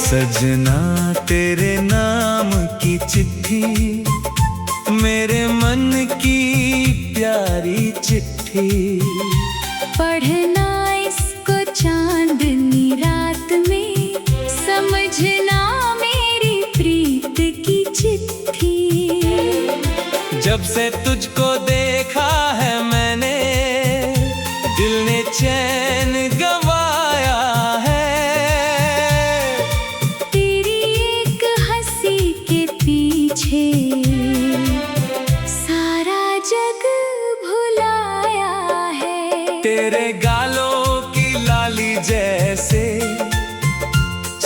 सजना तेरे नाम की चिट्ठी, मेरे मन की प्यारी चिट्ठी। पढ़ना इसको चांदनी रात में, समझना मेरी प्रीत की चिट्ठी। जब से तुझको देखा है मैंने, दिल ने चैन गवाया है। तेरी एक हंसी के पीछे सारा जग भुलाया है। तेरे गालों की लाली जैसे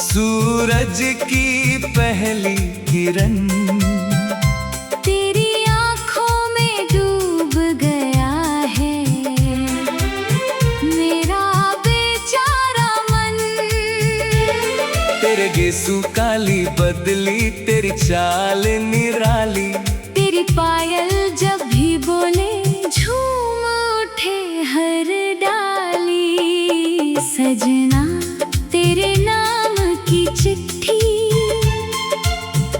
सूरज की पहली किरण, तेरी आंखों में डूब गया है मेरा बेचारा मन। तेरे गेसू काली बदली, तेरी चाल निराली। तेरी पायल जब भी बोले, झूम उठे हर डाली। सजना तेरे नाम की चिट्ठी,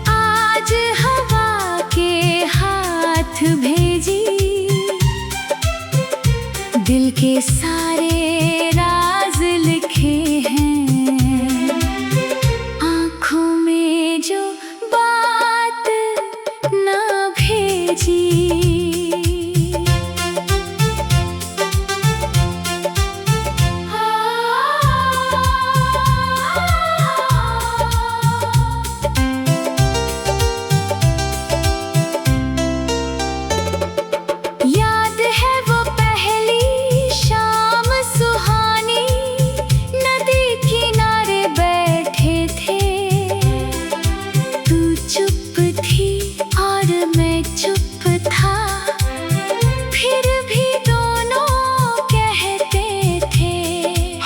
आज हवा के हाथ भेजी। दिल के सारे राज लिखे हैं, आँखों में जो बात ना भेजी। याद है वो पहली शाम सुहानी, नदी किनारे बैठे थे। तू चुप थी और मैं चुप था, फिर भी दोनों कहते थे।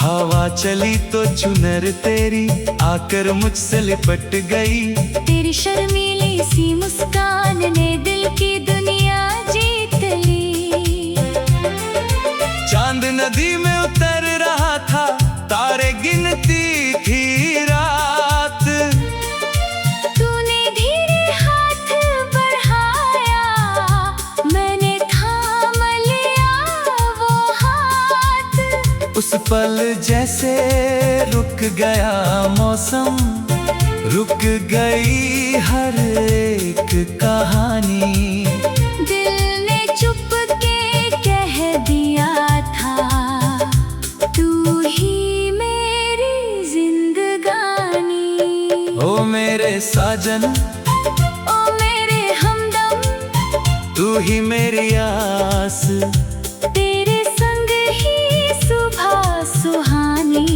हवा चली तो चुनर तेरी आकर मुझसे लिपट गई। तेरी शर्मीली सी मुस्कान ने दिल की दुनिया जीत ली। चांद नदी में उतर रहा था, तारे गिनती थी रात। तूने धीरे हाथ बढ़ाया, मैंने थाम लिया वो हाथ। उस पल जैसे रुक गया मौसम, रुक गई हर एक कहानी। दिल ने चुप के कह दिया था, तू ही मेरी जिंदगानी। ओ मेरे साजन, ओ मेरे हमदम, तू ही मेरी आस। तेरे संग ही सुबह सुहानी,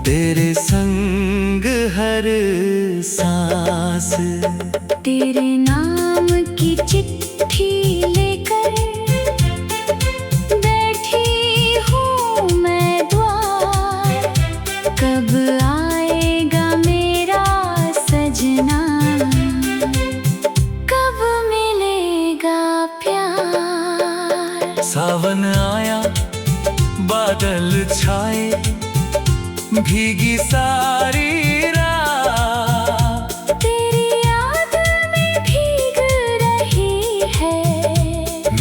तेरे संग हर सांस। तेरे नाम की चिट्ठी लेकर बैठी हूँ मैं द्वार। कब आएगा मेरा सजना, कब मिलेगा प्यार। सावन आया, बादल छाए, भीगी सारी रात। तेरी याद में भीग रही है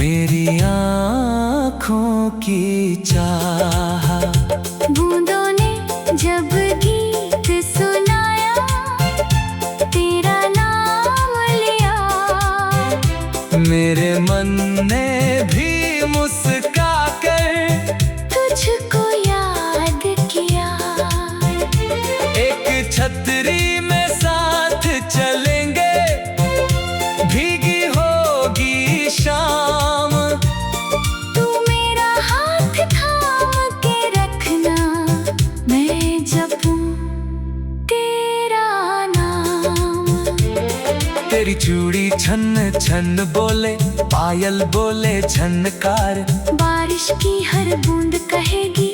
मेरी आँखों की चाह। बूंदों ने जब गीत सुनाया, तेरा नाम लिया। मेरे मन ने भी मुस्का कर तुझको याद किया। एक छतरी में साथ चलेंगे, भीगी होगी शाम। तू मेरा हाथ थाम के रखना, मैं जपूं तेरा नाम। तेरी चूड़ी छन छन बोले, पायल बोले झनकार। बारिश की हर बूंद कहेगी,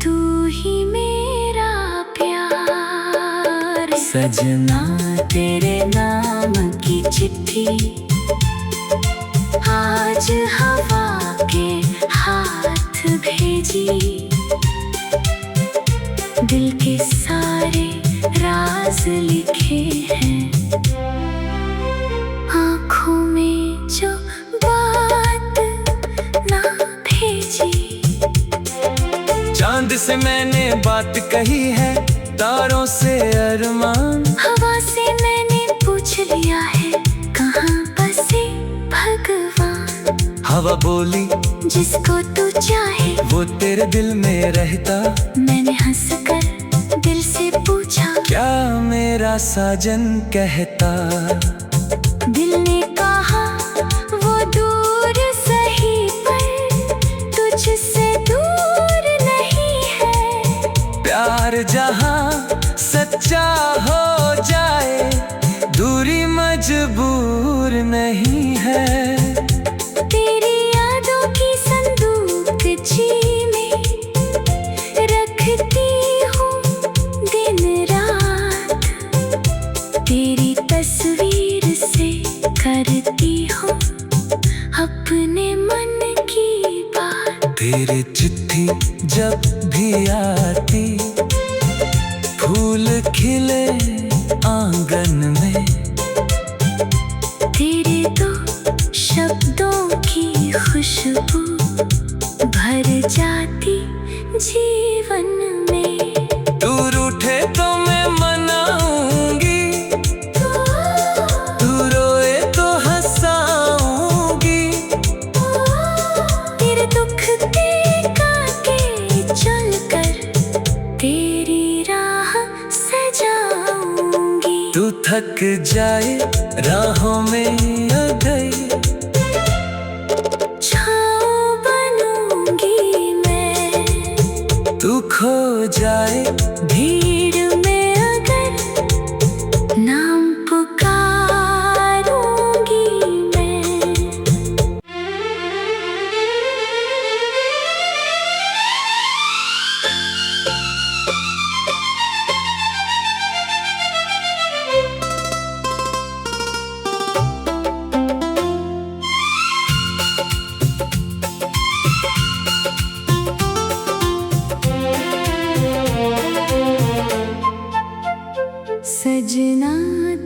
तू ही मेरा प्यार। सजना तेरे नाम की चिट्ठी, आज हवा के हाथ भेजी। दिल के सारे राज चांद से मैंने बात कही है, तारों से अरमान। हवा से मैंने पूछ लिया है, कहाँ बसे भगवान। हवा बोली जिसको तू चाहे वो तेरे दिल में रहता। मैंने हंसकर दिल से पूछा, क्या मेरा साजन कहता। दिल ने कहा वो दूर सही पर तुझसे दूर नहीं है। प्यार जहाँ सच्चा हो जाए, दूरी मजबूर नहीं है। तेरी यादों की संदूक जी में रखती हूँ दिन रात। तेरी तस्वीर से करती हूँ अपने मन की बात। तेरी चिट्ठी जब भी आती, फूल खिले आंगन में। तेरे दो शब्दों की खुशबू भर जाती जीवन में। तू रूठे तो मैं मनाऊंगी, तू रोए तो हंसाऊंगी। तेरे दुख के कांटे चलकर तेरी राह सजाऊंगी। तू थक जाए राहों में अगर, छाँव बनूंगी मैं। तू खो जाए भीड़ में अगर नाम पुकारूंगी मैं। सजना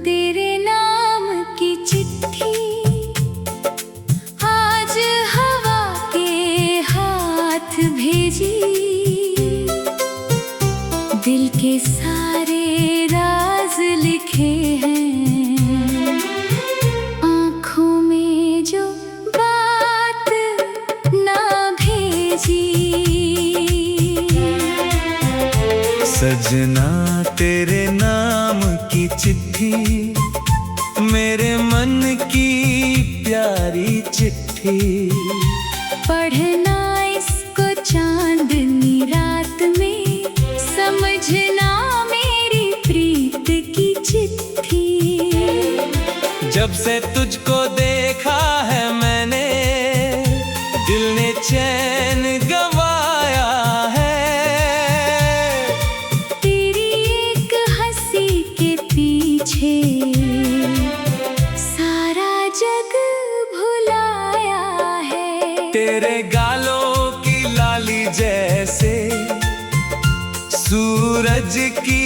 तेरे नाम की चिट्ठी आज हवा के हाथ भेजी। दिल के सारे राज लिखे हैं, आँखों में जो बात ना भेजी। सजना तेरे नाम की चिट्ठी, मेरे मन की प्यारी चिट्ठी। पढ़ना इसको चांदनी रात में, समझना मेरी प्रीत की चिट्ठी। जब से तुझको देखा है मैंने, दिल ने चैन गवाया है। तेरी एक हंसी के पीछे सारा जग भुलाया है। तेरे गालों की लाली जैसे सूरज की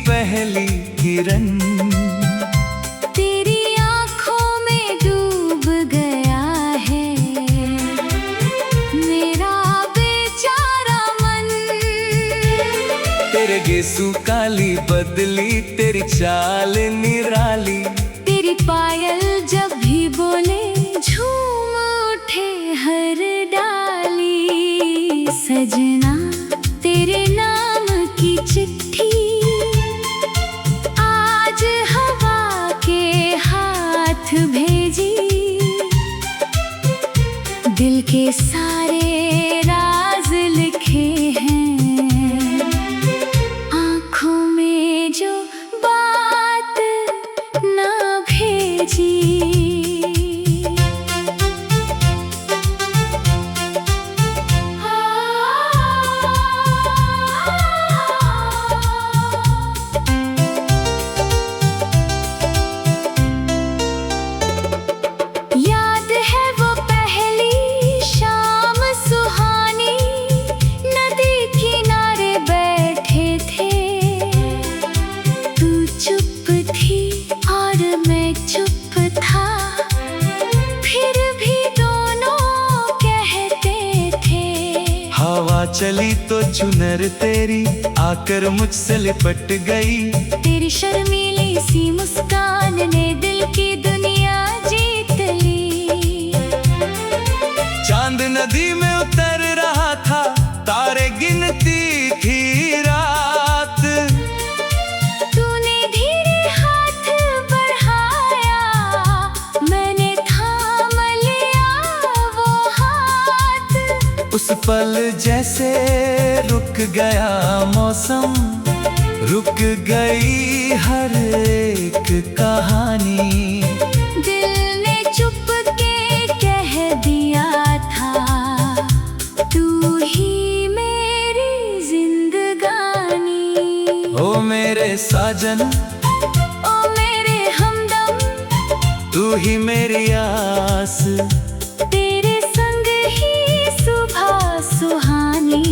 पहली किरण। तेरी आँखों में डूब गया है मेरा बेचारा मन। तेरे गेसू काली बदली, तेरी चाल निराली। तेरी पायल जब भी बोले झूम उठे हर डाली। सजना तेरे नाम की चिट्ठी आज हवा के हाथ भेजी। दिल के सारे राज लिखे हैं, आँखों में जो बात ना भेजी। याद है वो पहली शाम, चली तो चुनर तेरी आकर मुझसे लिपट गई। तेरी शर्मीली सी मुस्कान ने दिल की दुनिया जीत ली। चांद नदी में उतर रहा था, तारे गिनती थी रात। तूने धीरे हाथ बढ़ाया, मैंने थाम लिया वो हाथ। उस पल जैसे रुक गया मौसम, रुक गई हर एक कहानी। दिल ने चुप के कह दिया था, तू ही मेरी जिंदगानी। ओ मेरे साजन, ओ मेरे हमदम, तू ही मेरी आस। तेरे संग ही सुबह सुहानी,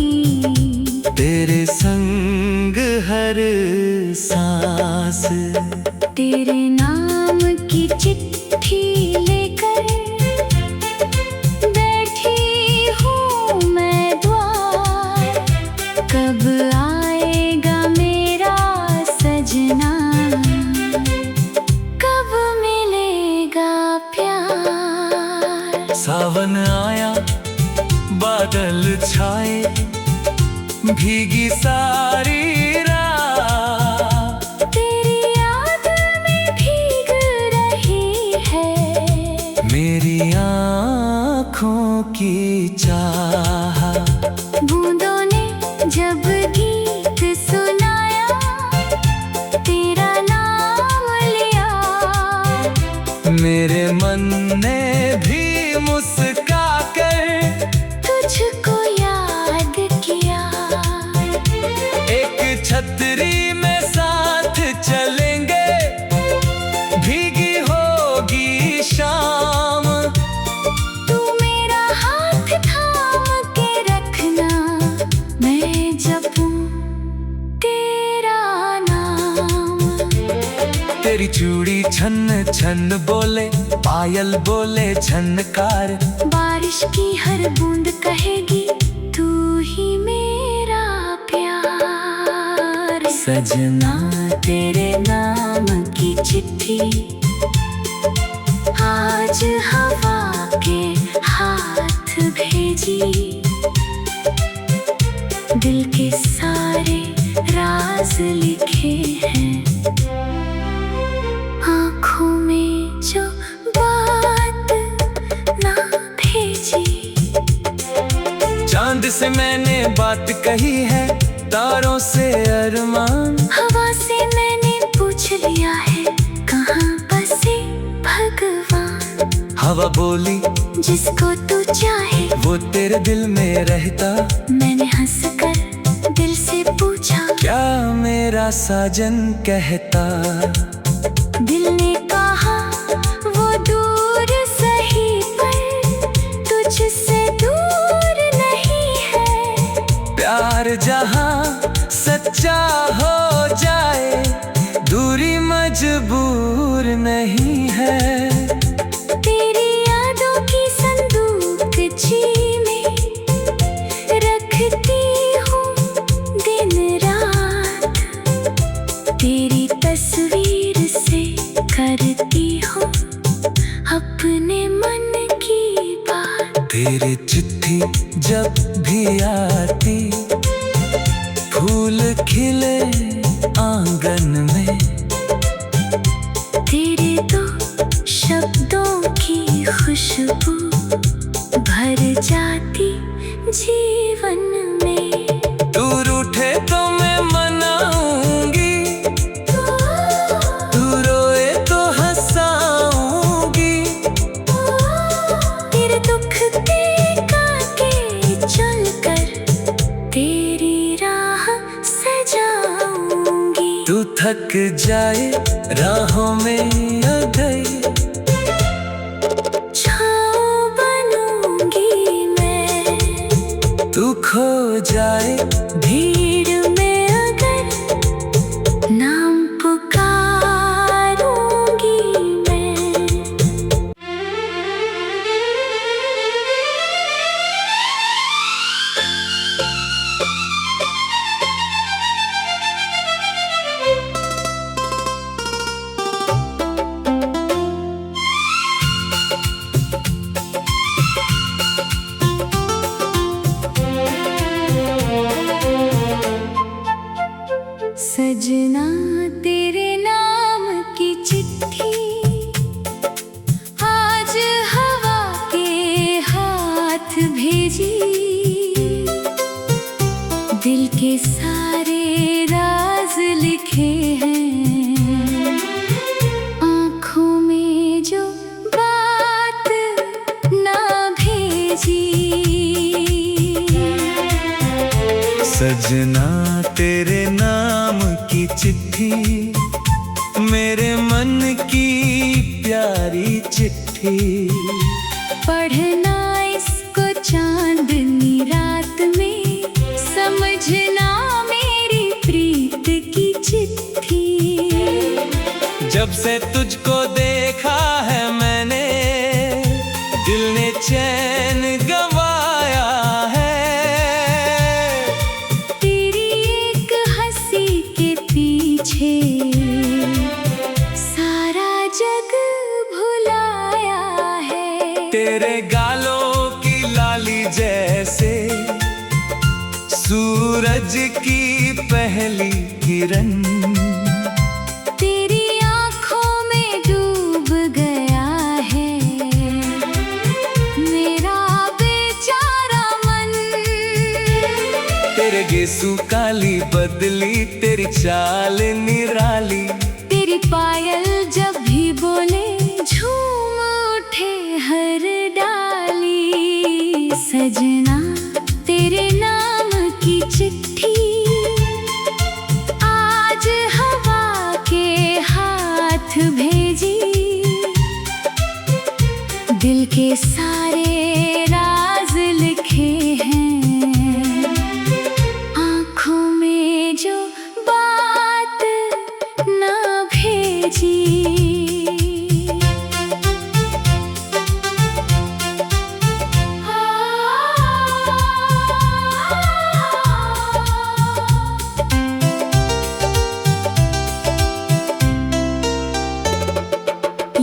तेरे संग हर सांस। तेरे नाम की चिट्ठी लेकर बैठी हूँ मैं द्वार। कब आएगा मेरा सजना, कब मिलेगा प्यार। सावन आया, बादल छाए, भीगी सारी रात। तेरी याद में भीग रही है मेरी आँखों की चाह। बूंदों ने जब गीत सुनाया, तेरा नाम लिया। मेरे मन ने भी मुस्का कर तुझको याद किया। एक छतरी में साथ चलेंगे, भीगी होगी शाम। तू मेरा हाथ थाम के रखना, मैं जपूं तेरा नाम। तेरी चूड़ी छन छन बोले, पायल बोले झनकार। बारिश की हर बूंद कहेगी, तू ही मेरा प्यार। सजना तेरे नाम की चिट्ठी आज हवा के हाथ भेजी। दिल के सारे राज लिखे हैं आँखों में जो बात ना भेजी। चांद से मैंने बात कही है, तारों से अरमान। हवा से मैंने पूछ लिया है, कहाँ बसे भगवान। हवा बोली जिसको तू चाहे वो तेरे दिल में रहता। मैंने हंसकर दिल से पूछा, क्या मेरा साजन कहता। दिल ने कहा वो दूर सही पर तुझसे दूर नहीं है। प्यार जहाँ सच्चा हो जाए, दूरी मजबूर नहीं है। तेरी यादों की संदूक जी में रखती हूँ दिन रात। तेरी तस्वीर से करती हूँ अपने मन की बात। तेरी चिट्ठी जब भी आती, फूल खिले आंगन में। तेरे दो शब्दों की खुशबू भर जाती जीवन में। तू रूठे तो मैं मनाऊंगी, तू रोए तो हंसाऊंगी। तेरे दुख के कांटे चुनकर तेरी राह सजाऊंगी। तू थक जाए राहों में अगर, छाँव बनूंगी मैं। तू खो जाए भीड़ में अगर, नाम पुकारूंगी मैं। सारे राज लिखे हैं, आँखों में जो बात ना भेजी। सजना तेरे नाम की चिट्ठी, मेरे मन की प्यारी चिट्ठी। पढ़ना इसको चांदनी रात में, समझना मेरी प्रीत की चिट्ठी। जब से तुझको देखा है मैंने, दिल ने चैन गंवाया है। तेरी एक हंसी के पीछे सारा जग भुलाया है। तेरे गालों की लाली जैसे सूरज की पहली किरण, तेरी आँखों में डूब गया है मेरा बेचारा मन। तेरे गेसू काली बदली, तेरी चाल निराली। तेरी पायल जब भी बोले, झूम उठे हर डाली। सजना तेरे नाम की चिट्ठी, आज हवा के हाथ भेजी। दिल के सारे राज लिखे हैं, आँखों में जो बात ना भेजी।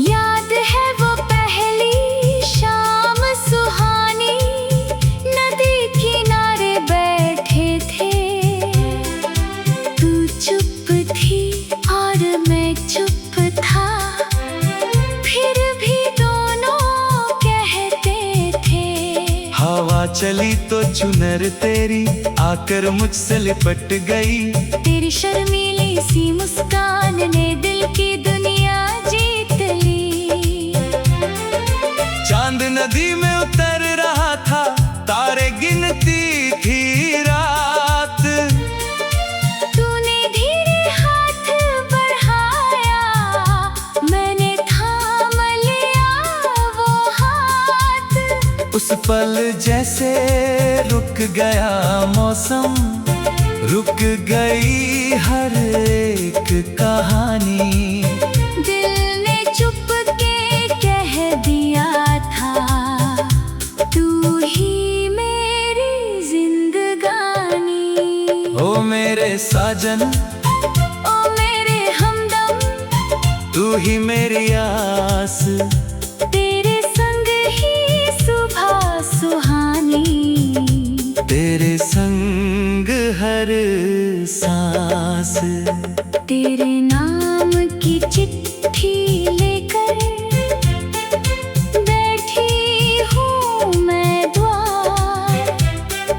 याद है वो पहली शाम सुहानी, नदी किनारे बैठे थे। तू चुप थी और मैं चुप था, फिर भी दोनों कहते थे। हवा चली तो चुनर तेरी आकर मुझसे लिपट गई। तेरी शर्मीली सी मुस्कान ने दिल की दुनिया जीत ली। चांद नदी में उतर रहा था, तारे गिनती थी रात। तूने धीरे हाथ बढ़ाया, मैंने थाम लिया वो हाथ। उस पल जैसे रुक गया मौसम, रुक गई हर एक कहानी। दिल ने चुप के कह दिया था, तू ही मेरी जिंदगानी। ओ मेरे साजन, ओ मेरे हमदम, तू ही मेरी आस। तेरे संग ही सुबह सुहानी, तेरे संग हर सांस। तेरे नाम की चिट्ठी लेकर बैठी हूँ मैं द्वार।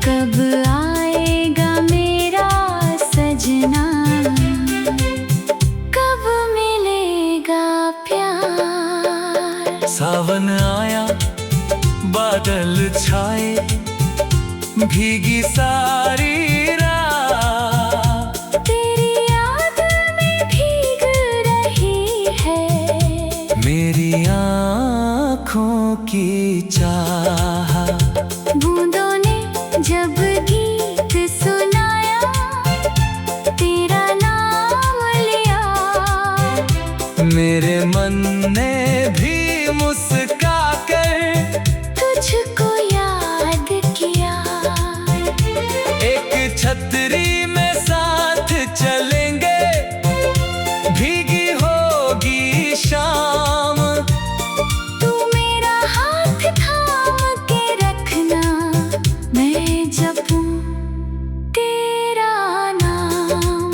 कब आएगा मेरा सजना, कब मिलेगा प्यार। सावन आया, बादल छाए, भीगी सारी रात। तेरी याद में भीग रही है मेरी आँखों की चाह। बूंदों ने जब गीत सुनाया, तेरा नाम लिया। मेरे मन ने भी मुस्का कर तुझको याद किया। एक छतरी में साथ चलेंगे, भीगी होगी शाम। तू मेरा हाथ थाम के रखना, मैं जपूं तेरा नाम।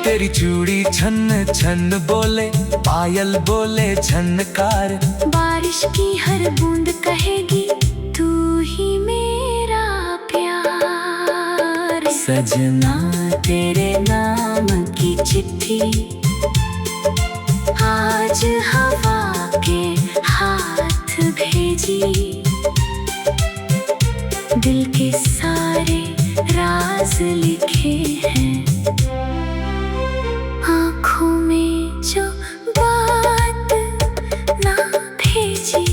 तेरी चूड़ी छन छन बोले, पायल बोले झनकार। बारिश की हर बूंद कहेगी, तू ही मेरा प्यार। सजना तेरे नाम की चिट्ठी आज हवा के हाथ भेजी। दिल के सारे राज लिखे हैं आँखों में जो बात ना भेजी।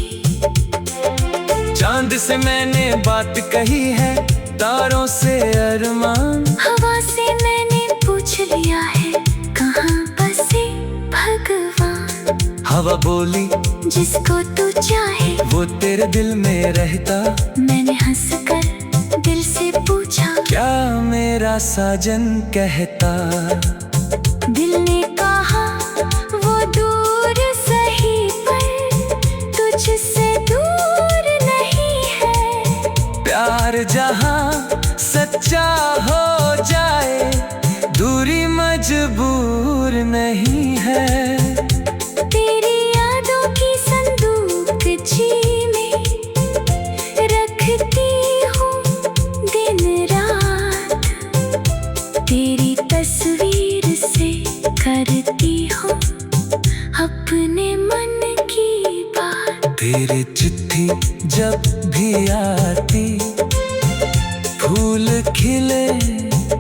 चांद से मैंने बात कही है, तारों से अरमान। हवा से मैंने पूछ लिया है कहाँ बसे भगवान। हवा बोली जिसको तू चाहे वो तेरे दिल में रहता। मैंने हंसकर दिल से पूछा क्या मेरा साजन कहता। दिल ने कहा वो दूर सही पर तुझसे दूर नहीं है। प्यार जहाँ सच्चा हो जाए दूरी मजबूर नहीं है। तेरी यादों की संदूक जी में रखती हूँ दिन रात। तेरी तस्वीर से करती हूँ अपने मन की बात। तेरी चिट्ठी जब भी आती फूल खिले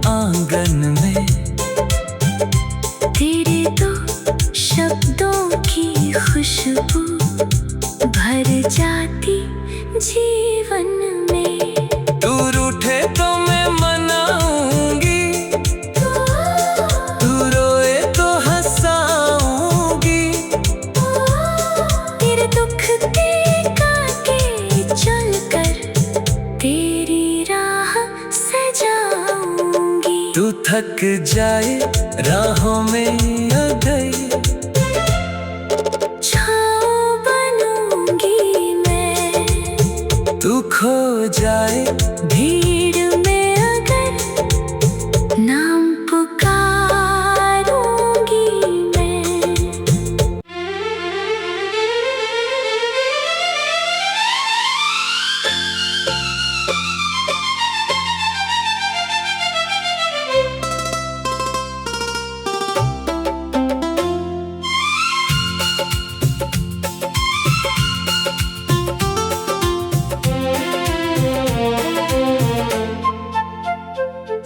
आंगन में। तेरे दो शब्दों की खुशबू भर जाती जीवन में। तू रूठे तो मैं मनाऊंगी, तू रोए तो हंसाऊंगी। तेरे दुख के कांटे चलकर तेरी राह सजाऊंगी। तू थक जाए राहों में अगर छाँव बनूंगी मैं। तू खो जाए भीड़ में अगर नाम पुकारूंगी मैं।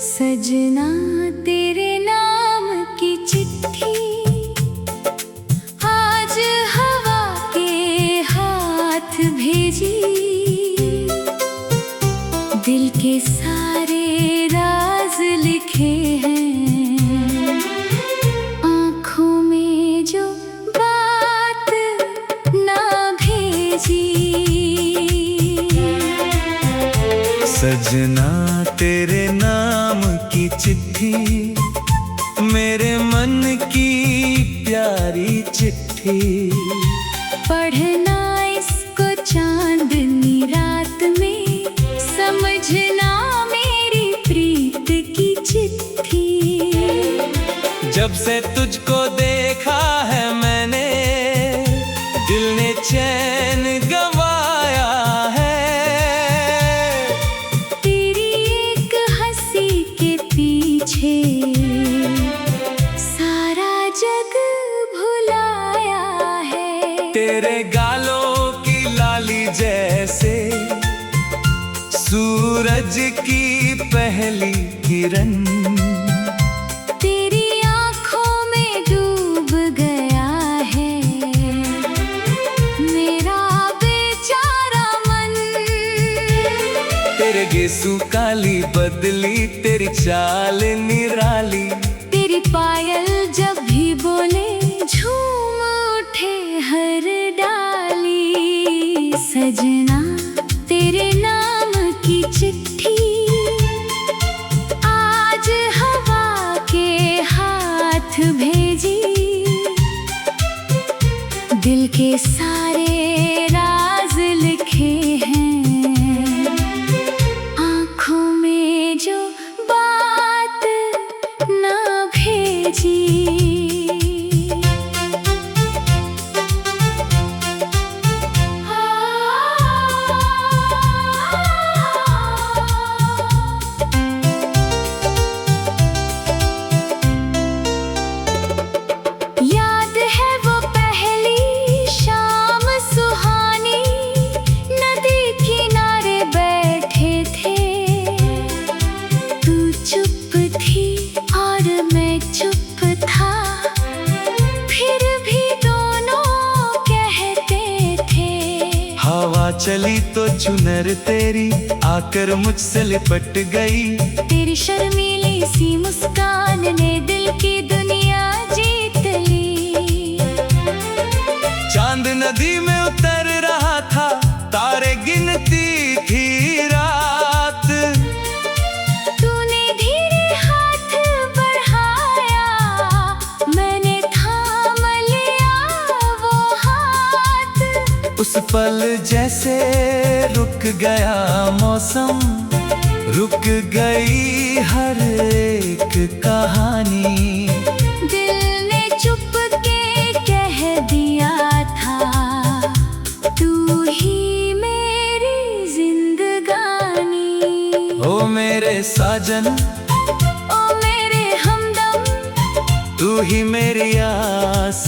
सजना तेरे नाम की चिट्ठी आज हवा के हाथ भेजी। दिल के सारे राज लिखे हैं आँखों में जो बात ना भेजी। सजना तेरे नाम की चिट्ठी मेरे मन की प्यारी चिट्ठी। पढ़ना इसको चांदनी रात में समझना मेरी प्रीत की चिट्ठी। जब से तुझको देखा है मैंने दिल ने चैन गवाया है। तेरी एक हंसी के पीछे सारा जग भुलाया है। तेरे गालों की लाली जैसे सूरज की पहली किरण। तेरी आँखों में डूब गया है मेरा बेचारा मन। तेरे गेसू काली बदली तेरी चाल निराली। तेरी पायल जब भी बोले झूम उठे हर डाली। सजना तेरे नाम की चिट्ठी आज हवा के हाथ भेजी। दिल के सारे राज लिखे हैं आँखों में जो बात ना भेजी। चली तो चुनर तेरी आकर मुझसे लिपट गई। तेरी शर्मीली सी मुस्कान ने दिल की दुनिया जीत ली। चांद नदी में उतर रहा था, तारे गिनती थी रात। तूने धीरे हाथ बढ़ाया, मैंने थाम लिया वो हाथ। उस पल जैसे रुक गया मौसम, रुक गई हर एक कहानी। दिल ने चुप के कह दिया था, तू ही मेरी जिंदगानी। ओ मेरे साजन, ओ मेरे हमदम, तू ही मेरी आस।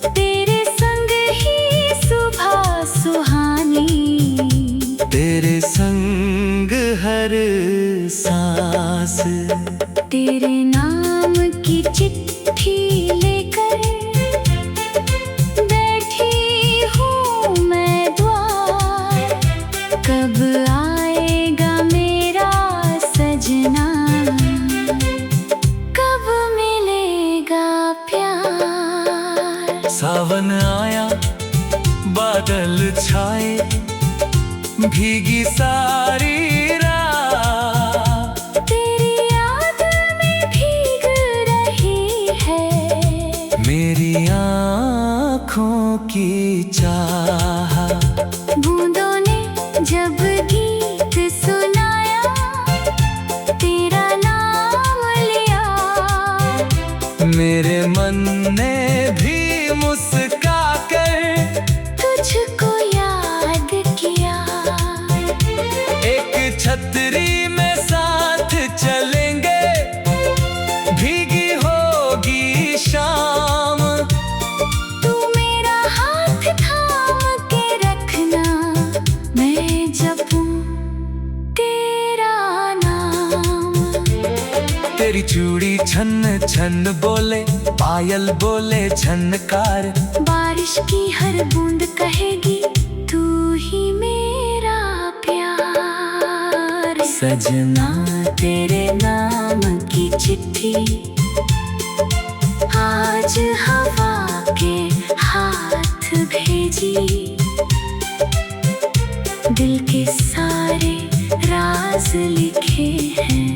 तेरे संग ही सुबह सुहानी, तेरे संग हर सांस। तेरे नाम की चिट्ठी लेकर बैठी हूँ मैं द्वार। कब आएगा मेरा सजना, कब मिलेगा प्यार। सावन आया, बादल छाए, भीगी सारी रात। तेरी याद में भीग रही है मेरी आँखों की चाह। बूंदों ने जब गीत सुनाया, तेरा नाम लिया। मेरे मन ने भी मुस्का कर तुझको याद किया। एक छतरी में साथ चलेंगे, भीगी होगी शाम। तू मेरा हाथ थाम के रखना, मैं जपूं तेरा नाम। तेरी चूड़ी छन छन बोले, पायल बोले झनकार। बारिश की हर बूंद कहेगी, तू ही मेरा प्यार। सजना तेरे नाम की चिट्ठी आज हवा के हाथ भेजी। दिल के सारे राज लिखे हैं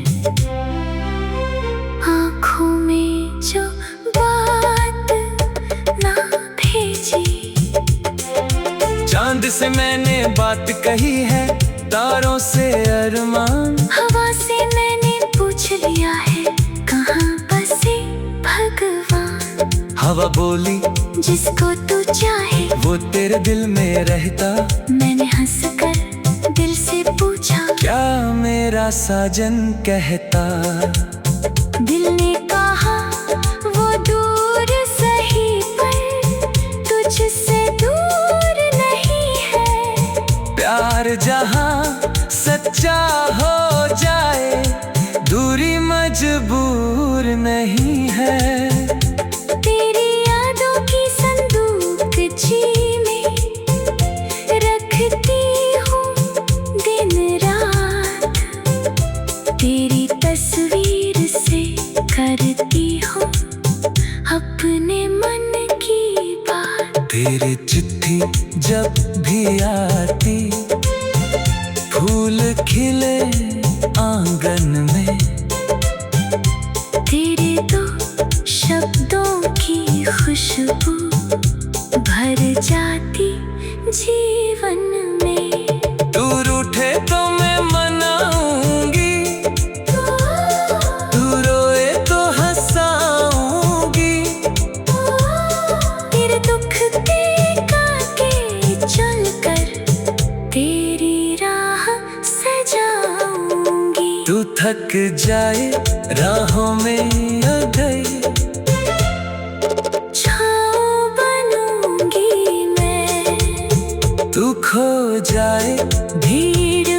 आँखों में जो बात ना भेजी। चांद से मैंने बात कही है, तारों से अरमान। हवा से मैंने पूछ लिया है, कहाँ बसे भगवान। हवा बोली जिसको तू चाहे वो तेरे दिल में रहता। मैंने हंसकर दिल से पूछा, क्या मेरा साजन कहता। दिल ने कहा वो दूर सही पर तुझसे दूर नहीं है। प्यार जहाँ सच्चा हो जाए, दूरी मजबूर नहीं है। तेरी यादों की संदूक जी में रखती हूँ दिन रात। तेरी तस्वीर से करती हूँ अपने मन की बात। तेरी चिट्ठी जब भी आती, फूल खिले आंगन में। तेरे दो शब्दों की खुशबू भर जाती जीवन में। तू रूठे तो मैं मनाऊंगी, तू रोए तो हंसाऊंगी। तेरे दुख के कांटे चुनकर तेरी राह सजाऊंगी। तू थक जाए राहों में अगर, छाँव बनूंगी मैं। तू खो जाए भीड़